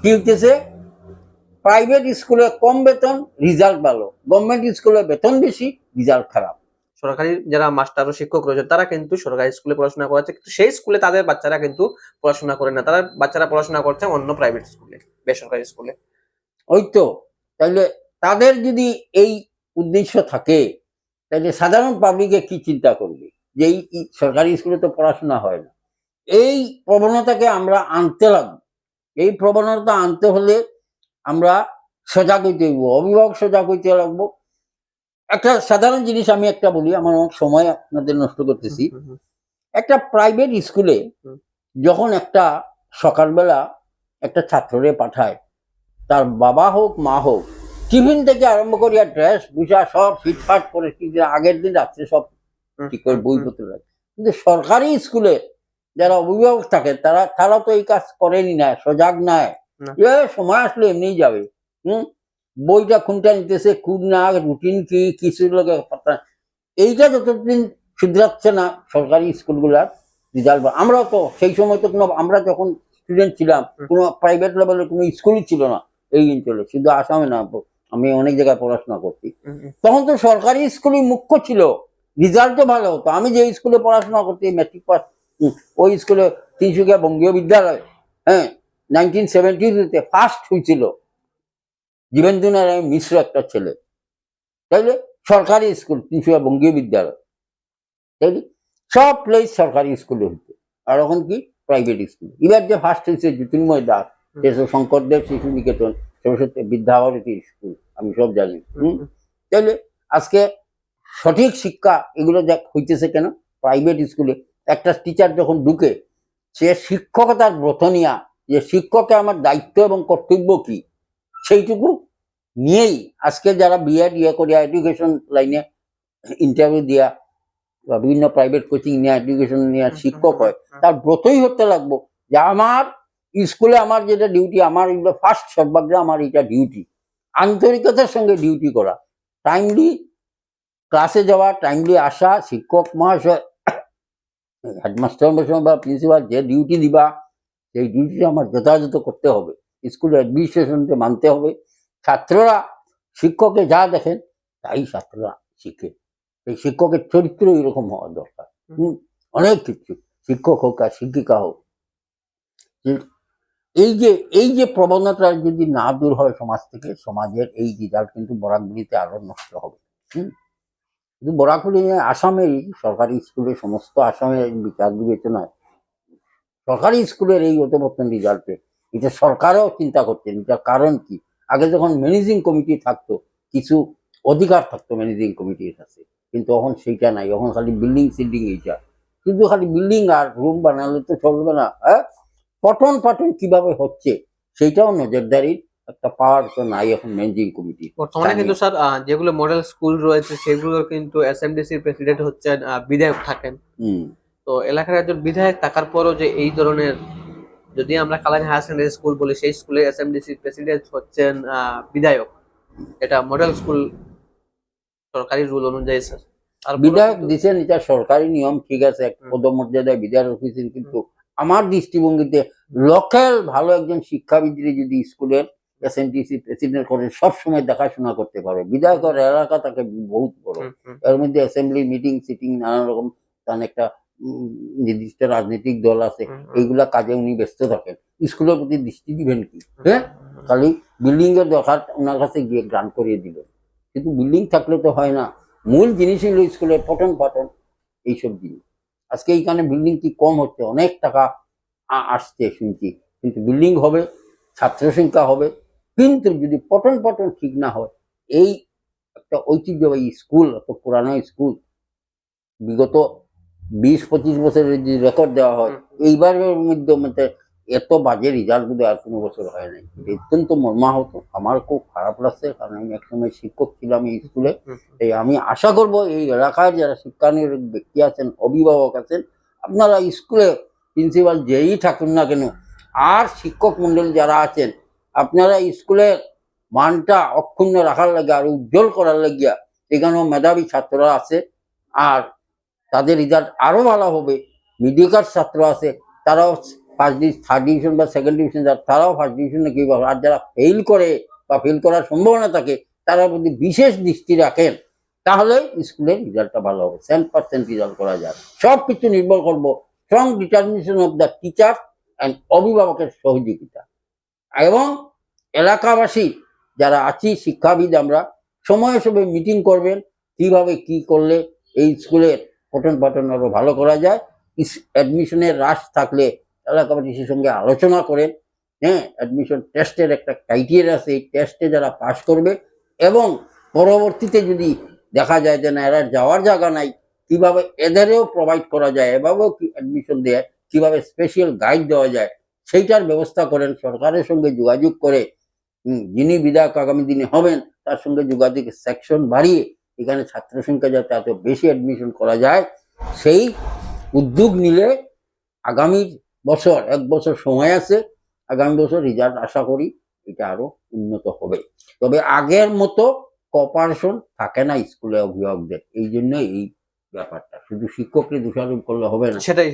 Speaker 1: কি হইতেছে, প্রাইভেট স্কুলে কম বেতন রেজাল্ট ভালো, গভর্নমেন্ট স্কুলে বেতন বেশি রেজাল্ট খারাপ।
Speaker 2: সরকারি যারা মাস্টার ও শিক্ষক রয়েছে তারা কিন্তু সরকারি স্কুলে পড়াশোনা করাচ্ছে, কিন্তু সেই স্কুলে তাদের বাচ্চারা কিন্তু পড়াশোনা করে না, তাদের বাচ্চারা পড়াশোনা করছে অন্য প্রাইভেট স্কুলে, বেসরকারি স্কুলে।
Speaker 1: ওই তো, তাইলে তাদের যদি এই উদ্দেশ্য থাকে, তাহলে সাধারণ পাবলিকে কি চিন্তা করবে যে এই সরকারি স্কুলে তো পড়াশোনা হয় না। এই প্রবণতাকে আমরা আনতে লাগবে। এই প্রবণতা আনতে হলে আমরা সজাগ হইতে হইব, অভিভাবক সজাগ হইতে লাগবো। একটা সাধারণ জিনিস আমি একটা বলি, আমার অনেক সময় আপনাদের নষ্ট করতেছি। একটা প্রাইভেট স্কুলে যখন একটা সকালবেলা একটা ছাত্ররে পাঠায়, তার বাবা হোক মা হোক, টিফিন থেকে আরম্ভ করিয়া ড্রেস ভূষা সব ফিটফাট করে আগের দিন রাত্রে সব ঠিক করে বইপত্র রাখে। কিন্তু সরকারি স্কুলে যারা অভিভাবক থাকে তারা তো এই কাজ করেনি, না সজাগ নাই, এ সময় আসলে এমনিই যাবে। বইটা খুনটা নিতেছে খুন না, রুটিন কি কিছুর লোক এইটা যতদিন শুধরাচ্ছে না সরকারি স্কুলগুলার রেজাল্ট। আমরাও তো সেই সময় তো কোনো, আমরা যখন স্টুডেন্ট ছিলাম কোনো প্রাইভেট লেভেলের কোনো স্কুলই ছিল না এই অঞ্চলে, শুধু আসামে না, আমি অনেক জায়গায় পড়াশোনা করছি, তখন তো সরকারি স্কুলই মুখ্য ছিল, রেজাল্টও ভালো হতো। আমি যে স্কুলে পড়াশোনা করছি ম্যাট্রিক পাস, ওই স্কুলে তিনসুকিয়া বঙ্গীয় বিদ্যালয়, হ্যাঁ, 1970 ফার্স্ট হয়েছিল জীবেন্দু নারায়ণ মিশ্র একটা ছেলে। তাইলে সরকারি স্কুল তিনসুকিয়া বঙ্গীয় বিদ্যালয়, তাইলে সব প্লেস সরকারি স্কুলে হইতো, আর এখন কি প্রাইভেট স্কুল। এবার যে ফার্স্ট হয়েছে জ্যোতির্ময় দাস, শঙ্করদেব শিশু নিকেতন, সরস্বতী বিদ্যাভারতী স্কুল, আমি সব জানি। তাইলে আজকে সঠিক শিক্ষা এগুলো হইতেছে কেন প্রাইভেট স্কুলে। একটা টিচার যখন ঢুকে, সে শিক্ষকতার ব্রত নিয়া যে শিক্ষকে আমার দায়িত্ব এবং কর্তব্য কি সেইটুকু নিয়েই আজকে যারা বিএড করিয়া এডুকেশন লাইনে ইন্টারভিউ দিয়া বা বিভিন্ন প্রাইভেট কোচিং নিয়ে এডুকেশন নিয়ে শিক্ষক হয়, তার ব্রতই হতে লাগবো যে আমার স্কুলে আমার যেটা ডিউটি, আমার এগুলো ফার্স্ট সর্বাগ্রে আমার এটা ডিউটি, আন্তরিকতার সঙ্গে ডিউটি করা। টাইমলি ক্লাসে যাওয়া, টাইমলি আসা, শিক্ষক মহাশয়, হেডমাস্টার মশাই বা প্রিন্সিপাল যে ডিউটি দিবা সেই ডিউটিটা আমার যথাযথ করতে হবে, স্কুল অ্যাডমিনিস্ট্রেশনকে মানতে হবে। ছাত্ররা শিক্ষককে যা দেখেন তাই ছাত্ররা শিখে। এই শিক্ষকের চরিত্র এরকম হওয়া দরকার। অনেক কিছু, শিক্ষক হোক আর শিক্ষিকা হোক, এই যে প্রবণতা যদি না দূর হয় সমাজ থেকে, সমাজের এই রেজাল্ট কিন্তু বরাকগুলিতে আরো নষ্ট হবে। কিন্তু বরাকগুলি আসামের সরকারি স্কুলে, সমস্ত আসামের বিচার বিবেচনায় সরকারি স্কুলের এই অধপতন রেজাল্টে এটা সরকারও চিন্তা করছেন। এটার কারণ কি? আগে যখন ম্যানেজিং কমিটি থাকতো কিছু অধিকার থাকতো ম্যানেজিং কমিটির কাছে, কিন্তু এখন সেইটা নাই। এখন খালি বিল্ডিং সিল্ডিং, এইটা শুধু খালি বিল্ডিং আর রুম বানালে তো চলবে না। হ্যাঁ, পঠন পাঠন কিভাবে হচ্ছে সেইটাও নজরদারির একটা পাওয়ার তো নাই এখন ম্যানেজিং কমিটি।
Speaker 2: বর্তমানে কিন্তু স্যার যেগুলো মডেল স্কুল রয়েছে সেগুলোর কিন্তু এসএমডিসির প্রেসিডেন্ট হচ্ছেন বিধায়ক থাকেন। তো এলাকার একজন বিধায়ক থাকার পরও যে এই ধরনের, যদি আমরা কালাইন হায়ার সেকেন্ডারি স্কুল বলি, সেই স্কুলে এসএমডিসির প্রেসিডেন্ট হচ্ছেন বিধায়ক। এটা মডেল স্কুল সরকারি রুল অনুযায়ী স্যার। আর
Speaker 1: বিধায়ক দিচ্ছেন, এটা সরকারি নিয়ম, ঠিক আছে, এক পদমর্যাদায় বিধায়ক অফিসের, কিন্তু আমার দৃষ্টিভঙ্গিতে লোকাল ভালো একজন শিক্ষাবিদরে যদি স্কুলের এসএনটিসি প্রেসিডেন্ট করে সবসময় দেখাশোনা করতে পারবে। বিধায়কের এলাকা তাকে বহুত বড়, এর মধ্যে অ্যাসেম্বলি মিটিং সিটিং নানান রকম, তার একটা নির্দিষ্ট রাজনৈতিক দল আছে, এইগুলা কাজে উনি ব্যস্ত থাকেন। স্কুলের প্রতি দৃষ্টি দিবেন কি? হ্যাঁ, খালি বিল্ডিং এর দরকার ওনার কাছে গিয়ে গ্রান্ট করিয়ে দিবেন, কিন্তু বিল্ডিং থাকলে তো হয় না। মূল জিনিস হলো স্কুলের পঠন পাঠন, এইসব জিনিস। আজকে এইখানে বিল্ডিং কি কম হচ্ছে, অনেক টাকা আসছে শুনছি, কিন্তু বিল্ডিং হবে, ছাত্র সংখ্যা হবে, কিন্তু যদি পঠন পাঠন ঠিক না হয়, এই একটা ঐতিহ্যবাহী স্কুল, এত পুরানো স্কুল, বিগত 20-25 বছরের যে রেকর্ড দেওয়া হয়, এইবারের মধ্যে এত বাজে রেজাল্ট বোধ আর কোনো বছর হয় নাই। অত্যন্ত মর্মাহত, আমার খুব খারাপ লাগছে, কারণ আমি একসময় শিক্ষক ছিলাম এই স্কুলে। এই আমি আশা করব এই এলাকায় যারা শিক্ষানুরাগী ব্যক্তি আছেন, অভিভাবক আছেন, আপনারা স্কুলে প্রিন্সিপাল যেই থাকুন না কেন, আর শিক্ষক মন্ডল যারা আছেন, আপনারা স্কুলের মানটা অক্ষুণ্ণ রাখার লাগে আর উজ্জ্বল করার লাগিয়া, এখানেও মেধাবী ছাত্ররা আছে, আর তাদের রেজাল্ট আরো ভালো হবে। মিডিয়াকার ছাত্র আছে, তারাও ফার্স্ট ডিভিশন, থার্ড ডিভিশন বা সেকেন্ড ডিভিশন, তারাও ফার্স্ট ডিভিশনে কি পাবে। আর যারা ফেল করে বা ফেল করার সম্ভাবনা থাকে, তারা যদি বিশেষ দৃষ্টি রাখেন, তাহলে স্কুলের রেজাল্টটা ভালো হবে, 100% রেজাল্ট করা যায়। সব কিছু নির্ভর করবো strong determination of the teacher and অভিভাবকের সহযোগিতা, এবং এলাকাবাসী যারা আছি শিক্ষাবিদ, আমরা সময়ে সময়ে মিটিং করবেন, কিভাবে কি করলে এই স্কুলের পঠন পাঠন আরো ভালো করা যায়। অ্যাডমিশনের হ্রাস থাকলে এলাকাবাসীর সঙ্গে আলোচনা করেন। হ্যাঁ, অ্যাডমিশন টেস্টের একটা ক্রাইটেরিয়া আছে, এই টেস্টে যারা পাশ করবে, এবং পরবর্তীতে যদি দেখা যায় যে না এরা যাওয়ার জায়গা নাই, কিভাবে এদেরও প্রোভাইড করা যায়, এভাবেও অ্যাডমিশন দেয়, কিভাবে স্পেশাল গাইড দেওয়া যায়, সেইটার ব্যবস্থা করেন। সরকারের সঙ্গে যোগাযোগ করে যিনি বিধায়ক আগামী দিনে হবেন তার সঙ্গে যোগাযোগ, সেকশন বাড়িয়ে এখানে ছাত্র সংখ্যা যাতে এত বেশি অ্যাডমিশন করা যায়, সেই উদ্যোগ নিলে আগামী বছর, 1 বছর সময় আছে, আগামী বছর রেজাল্ট আশা করি এটা আরো উন্নত হবে। তবে আগের মতো কোঅপারেশন থাকে না স্কুলে অভিভাবকদের, এই জন্য এই ব্যাপারটা শুধু শিক্ষককে দোষারোপ করলে হবে না।
Speaker 2: সেটাই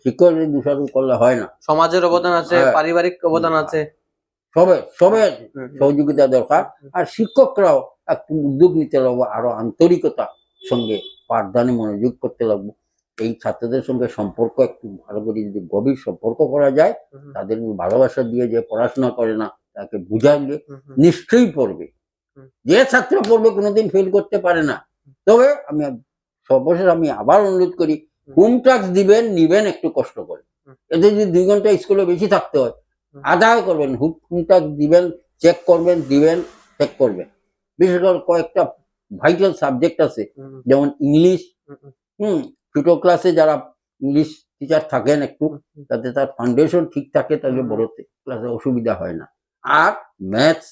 Speaker 1: শিক্ষককে দোষারোপ করলে হয় না,
Speaker 2: সমাজের অবদান আছে, পারিবারিক অবদান আছে,
Speaker 1: সবের সহযোগিতা দরকার। আর শিক্ষকরাও একটু উদ্যোগ নিতে লাগবো, আরো আন্তরিকতার সঙ্গে পাঠদানে মনোযোগ করতে লাগবো। এই ছাত্রদের সঙ্গে সম্পর্ক একটু ভালো করে যদি গভীর সম্পর্ক করা যায়, তাদের ভালোবাসা দিয়ে, যে পড়াশোনা করে না তাকে বুঝালে নিশ্চয়ই পড়বে। যে ছাত্র পড়বে কোনোদিন ফেল করতে পারে না। তবে আমি সর্বশেষ আমি আবার অনুরোধ করি, হোম টাস্ক দিবেন, নিবেন একটু কষ্ট করে। এতে যদি 2 ঘন্টা স্কুলে বেশি থাকতে হয়, আদায় করবেন, হোম টাস্ক দিবেন, চেক করবেন, দিবেন, চেক করবেন। বিশেষ করে কয়েকটা ভাইটাল সাবজেক্ট আছে, যেমন ইংলিশ। ছোট ক্লাসে যারা ইংলিশ টিচার থাকেন একটু, যাতে তার ফাউন্ডেশন ঠিক থাকে, তাহলে বড় ক্লাসে অসুবিধা হয় না। আর ম্যাথস,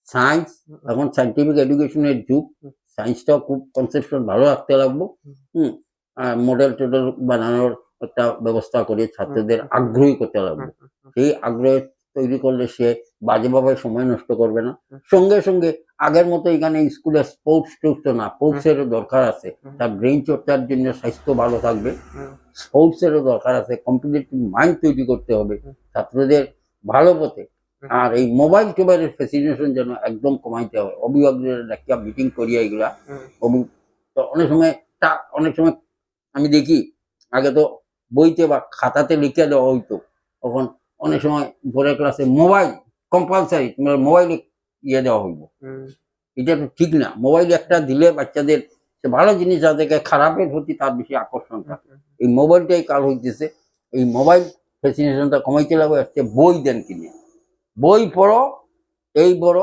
Speaker 1: সায়েন্স, এখন সায়েন্টিফিক এডুকেশনের যুগ, সায়েন্সটাও খুব কনসেপশন ভালো রাখতে লাগবো। মডেল টোডেল বানানোর একটা ব্যবস্থা করে ছাত্রদের আগ্রহী করতে লাগবো। সেই আগ্রহের তৈরি করলে সে বাজেভাবে সময় নষ্ট করবে না। সঙ্গে সঙ্গে আগের মতো এখানে স্কুলে স্পোর্টস টোর্টস না, স্পোর্টসেরও দরকার আছে। তার ব্রেইন চর্চার জন্য স্বাস্থ্য ভালো থাকবে, স্পোর্টসেরও দরকার আছে। কম্পিটিটিভ মাইন্ড তৈরি করতে হবে ছাত্রদের ভালো পথে। আর এই মোবাইল টোবাইলের ফ্যাসিনেশন যেন একদম কমাইতে হবে। অভিভাবকদের একটা মিটিং করিয়া এগুলা তো অনেক সময় আমি দেখি আগে তো বইতে বা খাতাতে লিখে দেওয়া হইতো, তখন অনেক সময় পরের ক্লাসে মোবাইল কম্পালসারি, তোমার মোবাইলে ইয়ে দেওয়া হইব। এটা তো ঠিক না। মোবাইল একটা দিলে বাচ্চাদের সে ভালো জিনিস যা দেখে খারাপের প্রতি তার বেশি আকর্ষণ থাকে। এই মোবাইলটাই কাল হইতেছে। এই মোবাইল ফ্যাসিনেশনটা কমাইতে লাগবে। হচ্ছে বই দেন কিনে, বই পড়ো। এই বড়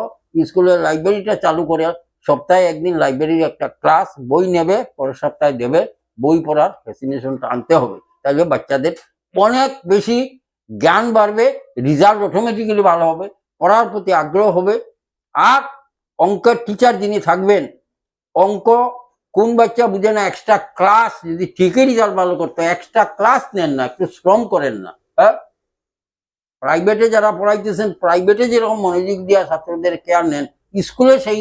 Speaker 1: স্কুলের লাইব্রেরিটা চালু করে সপ্তাহে একদিন লাইব্রেরির একটা ক্লাস বই নেবে, পরের সপ্তাহে দেবে। বই পড়ার ফ্যাসিনেশনটা আনতে হবে, তাহলে বাচ্চাদের অনেক বেশি জ্ঞান বাড়বে, রেজাল্ট অটোমেটিক্যালি ভালো হবে, পড়ার প্রতি আগ্রহ হবে। আর অঙ্কের টিচার যিনি থাকবেন, অঙ্ক কোন বাচ্চা বুঝে না, এক্সট্রা ক্লাস যদি ঠিকই রেজাল্ট ভালো করতে হয় এক্সট্রা ক্লাস নেন না, একটু শ্রম করেন না। হ্যাঁ, প্রাইভেটে যারা পড়াইতেছেন, প্রাইভেটে যেরকম মনোযোগ দিয়ে ছাত্রদের কেয়ার নেন, স্কুলে সেই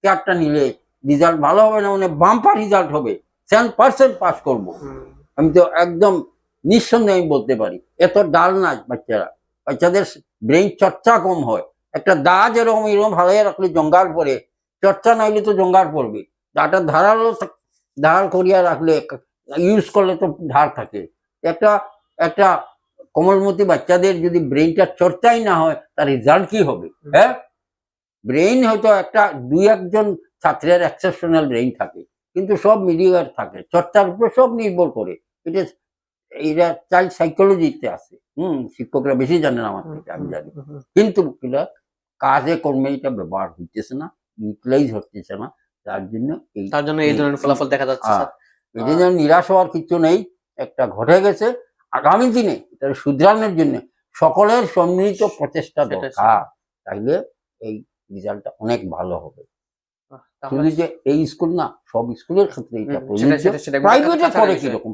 Speaker 1: কেয়ারটা নিলে রেজাল্ট ভালো হবে না, মানে বাম্পার রেজাল্ট হবে, 100% পাস করবো। আমি তো একদম নিঃসন্দেহে আমি বলতে পারি। এত ডাল না বাচ্চারা, বাচ্চাদের ব্রেইন চর্চা কম হয়। একটা দা যেরকম এরকম ভালো রাখলে জঙ্গাল পড়ে, চর্চা না হইলে তো জঙ্গাল পড়বে। দাটা ধারালো ধার করিয়া রাখলে, ইউজ করলে তো ধার থাকে। একটা একটা কোমলমতি বাচ্চাদের যদি ব্রেইনটা চর্চাই না হয়, তার রেজাল্ট কি হবে? হ্যাঁ, ব্রেইন হয়তো একটা দুই একজন ছাত্রের এক্সেপশনাল ব্রেইন থাকে, কিন্তু সব মিডিয়ার থাকে, চর্চার উপর সব নির্ভর করে। এটা এটা চাইল্ড সাইকোলজিতে আছে। শিক্ষকরা বেশি জানেন আমার থেকে, আমি জানি। কিন্তু এটা কাজে কর্মে এটা ব্যবহার হইতেছে না, ইউটিলাইজ হচ্ছে না।
Speaker 2: তার জন্য এই ধরনের ফলাফল দেখা যাচ্ছে।
Speaker 1: এটা যেন নিরাশ হওয়ার কিছু নেই, একটা ঘটে গেছে। আগামী দিনে এটা শুধরানোর জন্য সকলের সম্মিলিত প্রচেষ্টা দরকার, তাইলে এই রেজাল্টটা অনেক ভালো হবে। শুধু যে এই স্কুল না, সব স্কুলের ক্ষেত্রে এটা প্রযোজ্য। প্রাইভেটে করে কিরকম,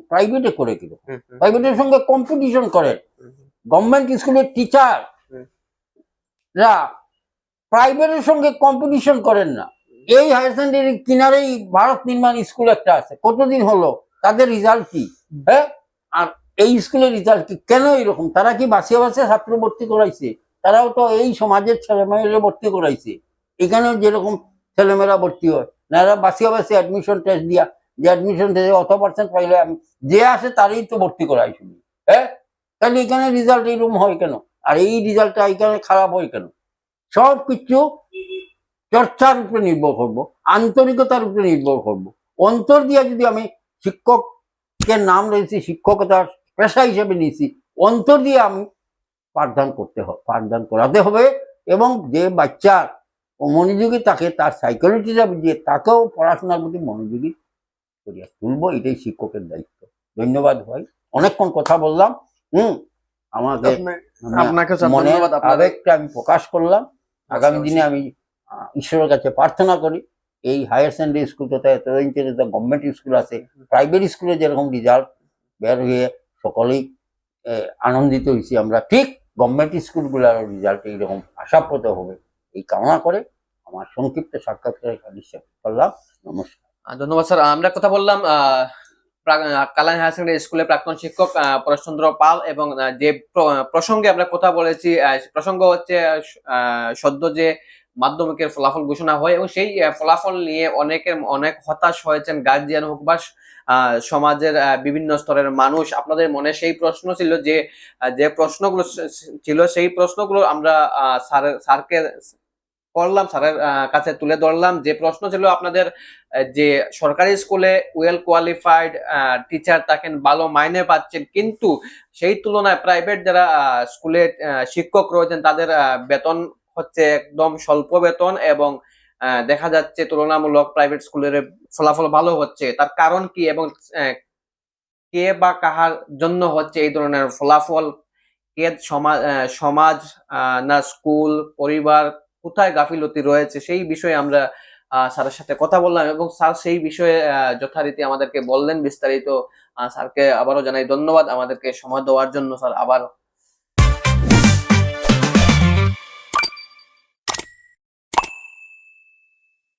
Speaker 1: প্রাইভেটের সঙ্গে কম্পিটিশন করে। গভর্নমেন্ট স্কুলের টিচার রা প্রাইভেটের সঙ্গে কম্পিটিশন করেন না। এই হায়ার সেকেন্ডারি কিনারেই ভারত নির্মাণ স্কুল একটা আছে, কতদিন হলো, তাদের রেজাল্ট কি? হ্যাঁ, আর এই স্কুলের রেজাল্ট কি? কেন এরকম? তারা কি বাসিয়া বাসিয়া ছাত্র ভর্তি করাইছে? তারাও তো এই সমাজের ছেলেমেয়েরা ভর্তি করাইছে। এখানেও যেরকম ছেলেমেয়েরা ভর্তি হয় না, এরা বাসিয়া বাসিয়া অ্যাডমিশন টেস্ট দিয়া, যে অ্যাডমিশন টেস্টে অত পার্সেন্ট পাইলে আমি যে আসে তারই তো ভর্তি করাই শুনি। হ্যাঁ, তাহলে এখানে রেজাল্ট এইরকম হয় কেন? আর এই রেজাল্টটা এখানে খারাপ হয় কেন? সব কিছু চর্চার উপরে নির্ভর করবো, আন্তরিকতার উপরে নির্ভর করবো। অন্তর দিয়ে যদি আমি শিক্ষকের নাম রয়েছি, শিক্ষকতার পেশা হিসেবে নিয়েছি, অন্তর দিয়ে আমি পাঠদান করাতে হবে। এবং যে বাচ্চার মনোযোগী তাকে তার সাইকোলজিটা বুঝিয়ে তাকেও পড়াশোনার প্রতি মনোযোগী করিয়া তুলবো, এটাই শিক্ষকের দায়িত্ব। ধন্যবাদ ভাই, অনেকক্ষণ কথা বললাম। আমাকে মনের আবেগটা আমি প্রকাশ করলাম। আগামী দিনে আমি ঈশ্বরের কাছে প্রার্থনা করি এই হায়ার সেকেন্ডারি স্কুল তথা এতদিন যে গভর্নমেন্ট স্কুল আছে, প্রাইভেট স্কুলে যেরকম রেজাল্ট বের হয়ে সকলেই আনন্দিত হয়েছি আমরা, ঠিক গভর্নমেন্ট স্কুলগুলোর রেজাল্ট এইরকম আশাপ্রদ হবে, এই কামনা করে আমার সংক্ষিপ্ত সাক্ষাৎকার করলাম। নমস্কার।
Speaker 2: ধন্যবাদ স্যার। আমরা কথা বললাম কালাইন হায়ার সেকেন্ডারি স্কুলের প্রাক্তন শিক্ষক পরেশচন্দ্র পাল, এবং যে প্রসঙ্গে আমরা কথা বলেছি, প্রসঙ্গ হচ্ছে সদ্য যে মাধ্যমিকের ফলাফল ঘোষণা হয়, এবং সেই ফলাফল নিয়ে অনেক হতাশ হয়েছেন গার্জিয়ান হোক বা সমাজের বিভিন্ন স্তরের মানুষ। আপনাদের মনে সেই প্রশ্ন ছিল, যে প্রশ্নগুলো ছিল, সেই প্রশ্নগুলো আমরা স্যারকে করলাম, স্যারের কাছে তুলে ধরলাম। যে প্রশ্ন ছিল আপনাদের, যে সরকারি স্কুলে ওয়েল কোয়ালিফাইড টিচার থাকেন, ভালো মাইনে পাচ্ছেন, কিন্তু সেই তুলনায় প্রাইভেট যারা স্কুলে শিক্ষক রয়েছেন তাদের বেতন হচ্ছে একদম স্বল্প বেতন, এবং দেখা যাচ্ছে তুলনামূলক প্রাইভেট স্কুলের ফলাফল ভালো হচ্ছে। তার কারণ কি, এবং কে বা কাহার জন্য হচ্ছে এই ধরনের ফলাফল? কে সমাজ না স্কুল, পরিবার, কোথায় গাফিলতি রয়েছে, সেই বিষয়ে আমরা স্যারের সাথে কথা বললাম, এবং স্যার সেই বিষয়ে যথারীতি আমাদেরকে বললেন বিস্তারিত। স্যারকে আবারও জানাই ধন্যবাদ আমাদেরকে সময় দেওয়ার জন্য। স্যার, আবার